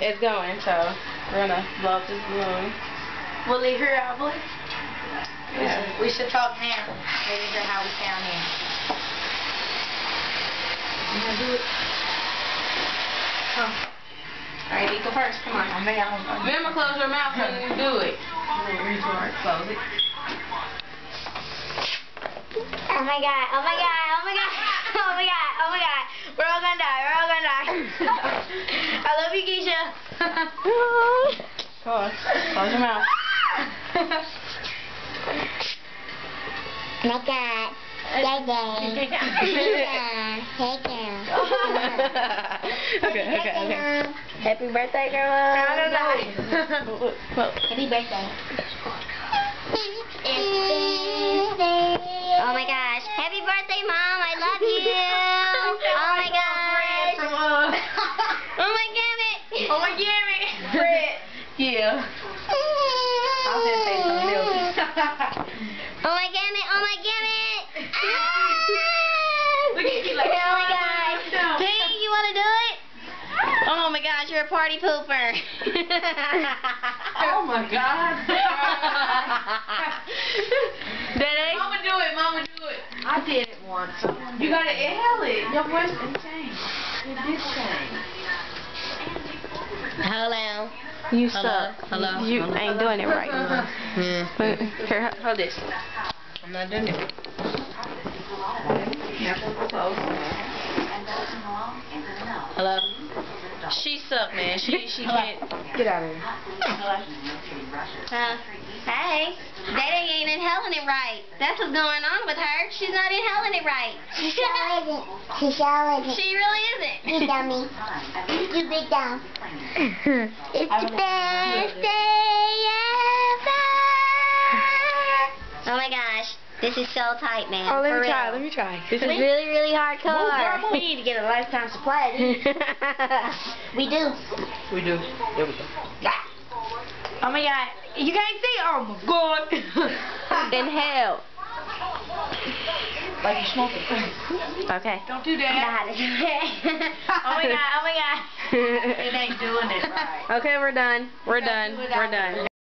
it's going, so we're gonna blow up this balloon. Will he hear our voice? Yeah. We should talk now. Maybe hear how we sound here. You gonna do it? Come. Alright, you go first. Come on. Remember, close your mouth when you do it. Close it. Oh my god, oh my god, oh my god, oh my god, oh my god. We're all gonna die, we're all gonna die. I love you, Keisha. Close your mouth. Oh my god. Okay. Happy birthday, girl. Happy birthday. Oh my gosh. Happy birthday, Mom. I love you. Oh my gosh. Oh my gamut. Oh my gamut. Fred. Yeah. I was gonna say something else. Oh my gamut. Oh my gamut. Look at you like, oh my gosh. Hey, you want to do it? Oh my gosh, you're a party pooper. Oh my God. Daddy? Mama do it, Mama do it. I did it once. You gotta inhale it. Your voice didn't change. It did change. Hello. You Hello? suck. Hello? You Hello? ain't doing it right. Here, hold this. I'm not doing it. Hello? She suck, man. She can't. Get out of here. Hey, Daddy ain't inhaling it right. That's what's going on with her. She's not inhaling it right. She sure isn't. She really isn't. You dummy. You big dumb. It's the best day ever. Oh my gosh. This is so tight, man. Oh, For real. Let me try. This is really, really hardcore. We need to get a lifetime supply of these. We do. We do. There we go. Oh my god. You can't see. Oh my god. Inhale. Like you're smoking. Okay. Don't do that. Nah, oh my god. Oh my god. It ain't doing it right. Okay, we're done. We're done. do it We're out done.